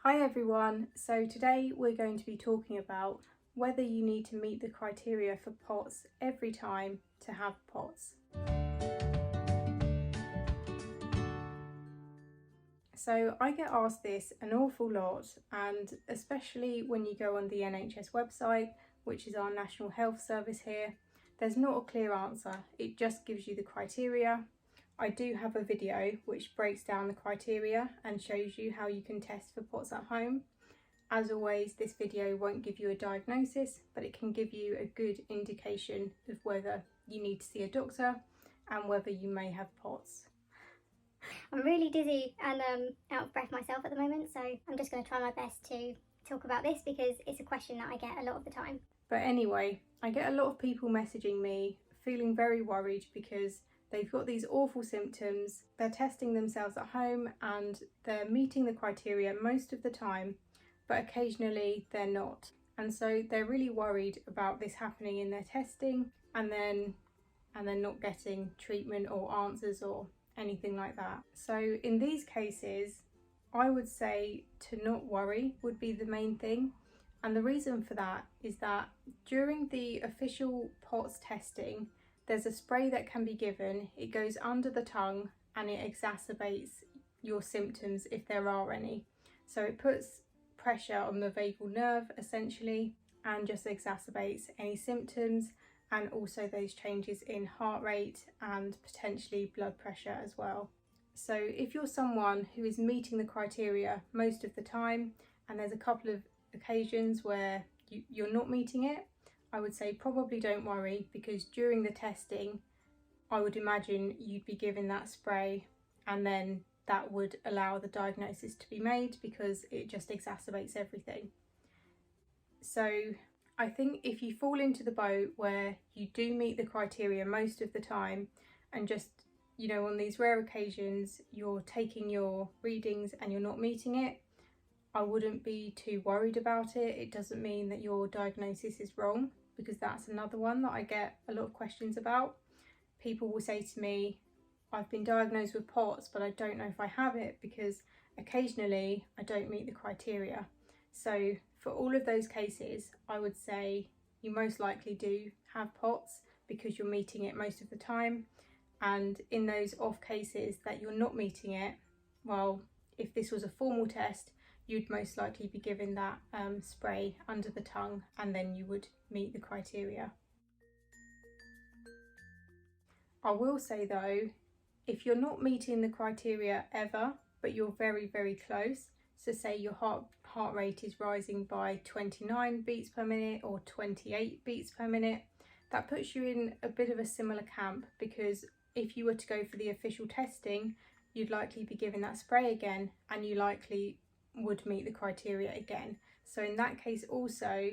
Hi everyone, so today we're going to be talking about whether you need to meet the criteria for POTS every time to have POTS. So I get asked this an awful lot, and especially when you go on the NHS website, which is our National Health Service here, there's not a clear answer. It just gives you the criteria. I do have a video which breaks down the criteria and shows you how you can test for POTS at home. As always, this video won't give you a diagnosis, but it can give you a good indication of whether you need to see a doctor and whether you may have POTS. I'm really dizzy and out of breath myself at the moment, so I'm just going to try my best to talk about this because it's a question that I get a lot of the time. But anyway, I get a lot of people messaging me feeling very worried because they've got these awful symptoms, they're testing themselves at home and they're meeting the criteria most of the time, but occasionally they're not. And so they're really worried about this happening in their testing and then not getting treatment or answers or anything like that. So in these cases, I would say to not worry would be the main thing. And the reason for that is that during the official POTS testing, there's a spray that can be given. It goes under the tongue and it exacerbates your symptoms if there are any. So it puts pressure on the vagal nerve essentially and just exacerbates any symptoms, and also those changes in heart rate and potentially blood pressure as well. So if you're someone who is meeting the criteria most of the time and there's a couple of occasions where you're not meeting it, I would say probably don't worry, because during the testing I would imagine you'd be given that spray and then that would allow the diagnosis to be made because it just exacerbates everything. So I think if you fall into the boat where you do meet the criteria most of the time and just, on these rare occasions you're taking your readings and you're not meeting it, I wouldn't be too worried about it. It doesn't mean that your diagnosis is wrong, because that's another one that I get a lot of questions about. People will say to me, I've been diagnosed with POTS, but I don't know if I have it because occasionally I don't meet the criteria. So for all of those cases, I would say you most likely do have POTS because you're meeting it most of the time. And in those off cases that you're not meeting it, well, if this was a formal test, you'd most likely be given that spray under the tongue and then you would meet the criteria. I will say though, if you're not meeting the criteria ever, but you're very, very close, so say your heart rate is rising by 29 beats per minute or 28 beats per minute, that puts you in a bit of a similar camp, because if you were to go for the official testing, you'd likely be given that spray again and you likely would meet the criteria again. So in that case also,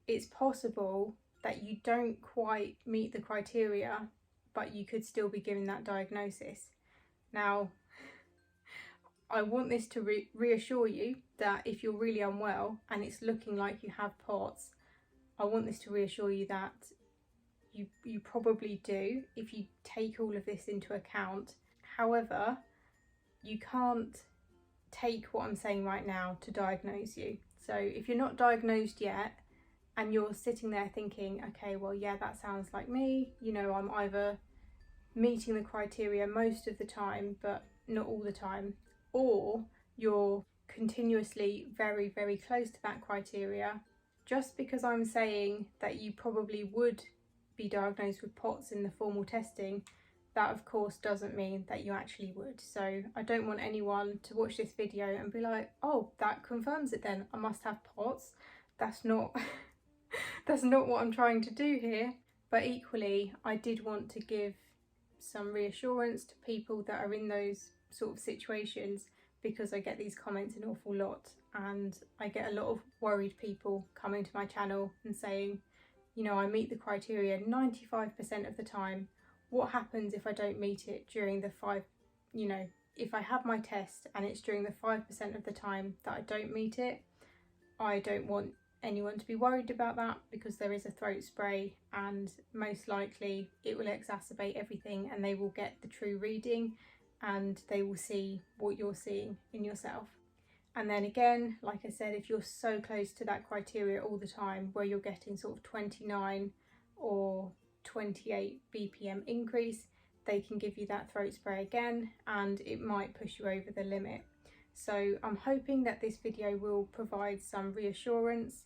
it's possible that you don't quite meet the criteria, but you could still be given that diagnosis. Now, I want this to reassure you that if you're really unwell and it's looking like you have POTS, I want this to reassure you that you probably do if you take all of this into account. However, you can't take what I'm saying right now to diagnose you. So if you're not diagnosed yet and you're sitting there thinking, okay, well, yeah, that sounds like me, I'm either meeting the criteria most of the time but not all the time, or you're continuously very, very close to that criteria, just because I'm saying that you probably would be diagnosed with POTS in the formal testing, that of course doesn't mean that you actually would. So I don't want anyone to watch this video and be like, oh, that confirms it then, I must have POTS. That's not that's not what I'm trying to do here. But equally, I did want to give some reassurance to people that are in those sort of situations, because I get these comments an awful lot and I get a lot of worried people coming to my channel and saying, I meet the criteria 95% of the time. What happens if I don't meet it during the if I have my test and it's during the 5% of the time that I don't meet it? I don't want anyone to be worried about that, because there is a throat spray and most likely it will exacerbate everything and they will get the true reading and they will see what you're seeing in yourself. And then again, like I said, if you're so close to that criteria all the time, where you're getting sort of 29 or 28 BPM increase, they can give you that throat spray again, and it might push you over the limit. So I'm hoping that this video will provide some reassurance,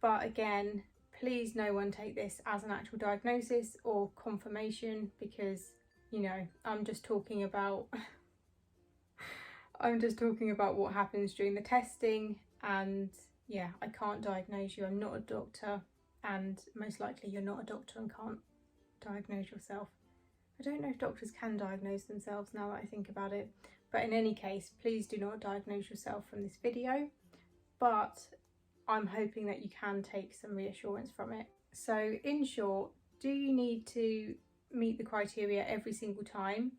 but again, please no one take this as an actual diagnosis or confirmation, because, you know, I'm just talking about what happens during the testing, and yeah, I can't diagnose you. I'm not a doctor, and most likely you're not a doctor and can't diagnose yourself. I don't know if doctors can diagnose themselves now that I think about it, but in any case, please do not diagnose yourself from this video, but I'm hoping that you can take some reassurance from it. So in short, do you need to meet the criteria every single time?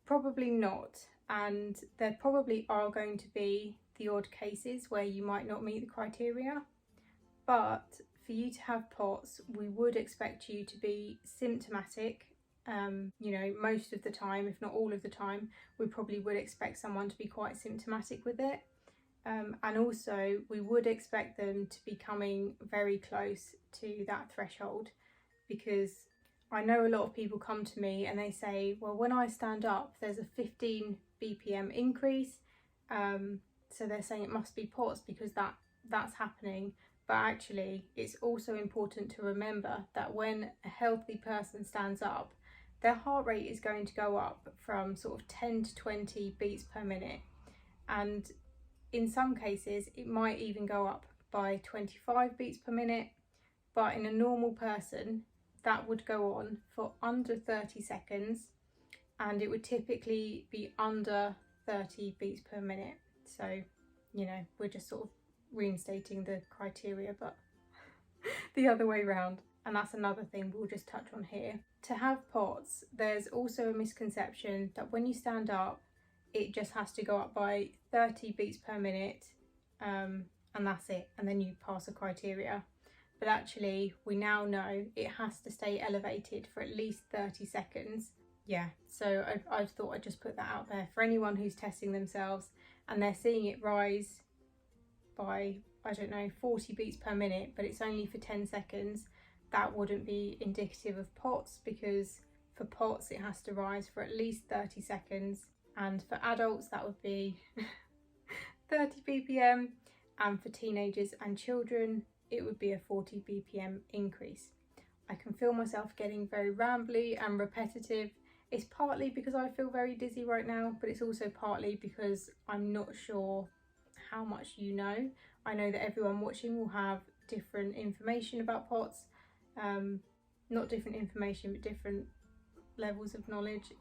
Probably not, and there probably are going to be the odd cases where you might not meet the criteria, but for you to have POTS, we would expect you to be symptomatic. You know, most of the time, if not all of the time, we probably would expect someone to be quite symptomatic with it. And also we would expect them to be coming very close to that threshold, because I know a lot of people come to me and they say, well, when I stand up there's a 15 BPM increase, so they're saying it must be POTS because that's happening. But actually it's also important to remember that when a healthy person stands up, their heart rate is going to go up from sort of 10 to 20 beats per minute, and in some cases it might even go up by 25 beats per minute, but in a normal person that would go on for under 30 seconds, and it would typically be under 30 beats per minute. So, you know, we're just sort of reinstating the criteria, but the other way round. And that's another thing we'll just touch on here. To have POTS, there's also a misconception that when you stand up, it just has to go up by 30 beats per minute, and that's it, and then you pass the criteria. But actually, we now know it has to stay elevated for at least 30 seconds. Yeah, so I thought I'd just put that out there for anyone who's testing themselves and they're seeing it rise by, I don't know, 40 beats per minute, but it's only for 10 seconds. That wouldn't be indicative of POTS, because for POTS it has to rise for at least 30 seconds. And for adults that would be 30 BPM, and for teenagers and children it would be a 40 BPM increase. I can feel myself getting very rambly and repetitive. It's partly because I feel very dizzy right now, but it's also partly because I'm not sure how much you know. I know that everyone watching will have different information about POTS, not different information but different levels of knowledge.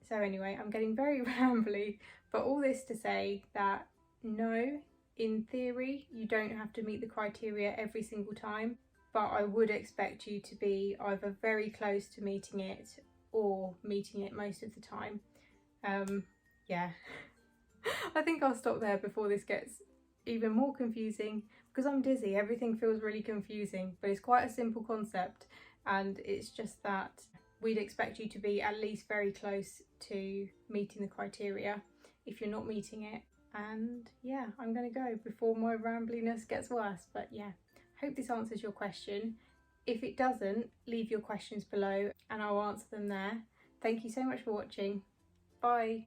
So anyway, I'm getting very rambly, but all this to say that no, in theory you don't have to meet the criteria every single time, but I would expect you to be either very close to meeting it or meeting it most of the time. Yeah, I think I'll stop there before this gets even more confusing, because I'm dizzy. Everything feels really confusing, but it's quite a simple concept, and it's just that we'd expect you to be at least very close to meeting the criteria if you're not meeting it. And yeah, I'm gonna go before my rambliness gets worse. But yeah, hope this answers your question. If it doesn't, leave your questions below and I'll answer them there. Thank you so much for watching. Bye.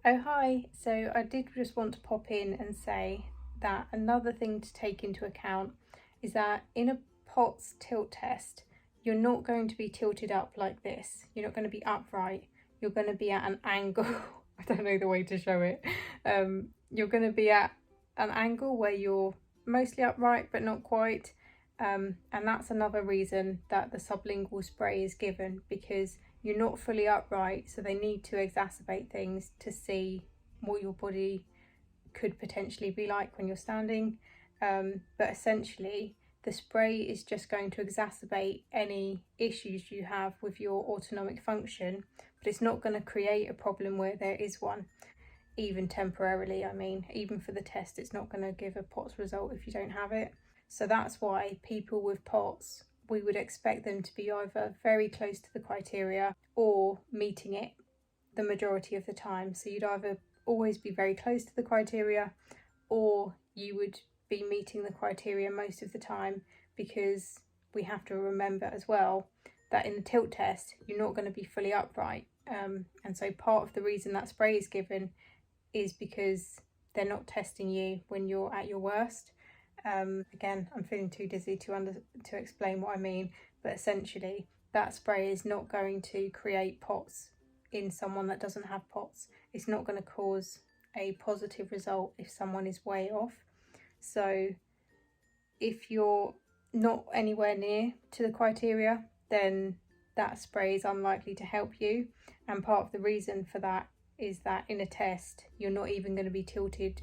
Oh hi, so I did just want to pop in and say that another thing to take into account is that in a POTS tilt test, you're not going to be tilted up like this. You're not going to be upright. You're going to be at an angle. I don't know the way to show it. You're going to be at an angle where you're mostly upright but not quite. And that's another reason that the sublingual spray is given, because you're not fully upright, so they need to exacerbate things to see what your body could potentially be like when you're standing. But essentially the spray is just going to exacerbate any issues you have with your autonomic function, but it's not going to create a problem where there is one, even temporarily. I mean, even for the test, it's not going to give a POTS result if you don't have it. So that's why people with POTS, we would expect them to be either very close to the criteria or meeting it the majority of the time. So you'd either always be very close to the criteria, or you would be meeting the criteria most of the time, because we have to remember as well that in the tilt test you're not going to be fully upright, and so part of the reason that spray is given is because they're not testing you when you're at your worst. Again, I'm feeling too dizzy to explain what I mean, but essentially that spray is not going to create POTS in someone that doesn't have POTS. It's not going to cause a positive result if someone is way off. So if you're not anywhere near to the criteria, then that spray is unlikely to help you. And part of the reason for that is that in a test you're not even going to be tilted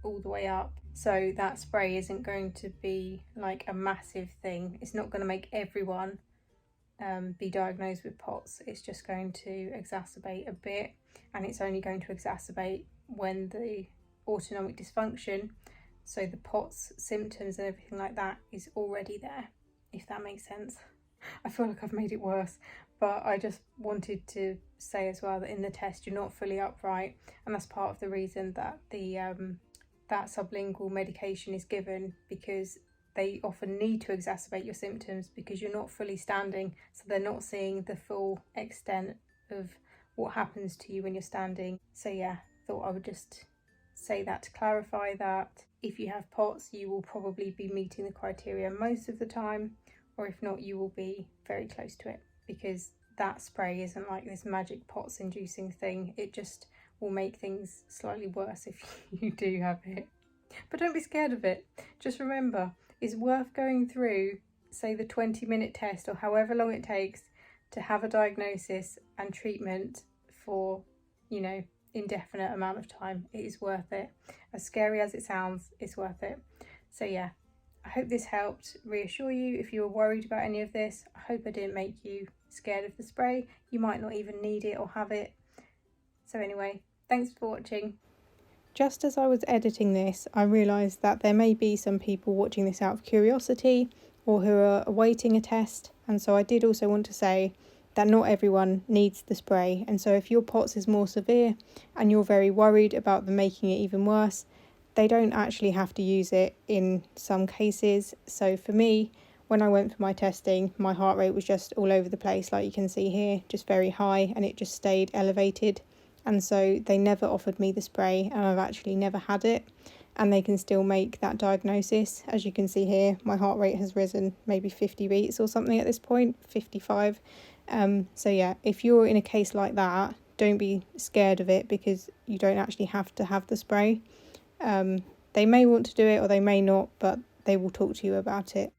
all the way up, so that spray isn't going to be like a massive thing. It's not going to make everyone be diagnosed with POTS. It's just going to exacerbate a bit, and it's only going to exacerbate when the autonomic dysfunction, so the POTS symptoms and everything like that, is already there, if that makes sense. I feel like I've made it worse, but I just wanted to say as well that in the test you're not fully upright, and that's part of the reason that the that sublingual medication is given, because they often need to exacerbate your symptoms because you're not fully standing, so they're not seeing the full extent of what happens to you when you're standing. So yeah, thought I would just say that to clarify that if you have POTS, you will probably be meeting the criteria most of the time, or if not, you will be very close to it, because that spray isn't like this magic POTS inducing thing. It just will make things slightly worse if you do have it. But don't be scared of it. Just remember, it's worth going through, say, the 20-minute test or however long it takes to have a diagnosis and treatment for, indefinite amount of time. It is worth it. As scary as it sounds, it's worth it. So yeah, I hope this helped reassure you if you were worried about any of this. I hope I didn't make you scared of the spray. You might not even need it or have it. So anyway, thanks for watching. Just as I was editing this, I realised that there may be some people watching this out of curiosity or who are awaiting a test, and so I did also want to say that not everyone needs the spray, and so if your POTS is more severe and you're very worried about them making it even worse, they don't actually have to use it in some cases. So for me, when I went for my testing, my heart rate was just all over the place, like you can see here, just very high, and it just stayed elevated. And so they never offered me the spray, and I've actually never had it, and they can still make that diagnosis. As you can see here, my heart rate has risen maybe 50 beats or something at this point, 55. So yeah, if you're in a case like that, don't be scared of it, because you don't actually have to have the spray. They may want to do it or they may not, but they will talk to you about it.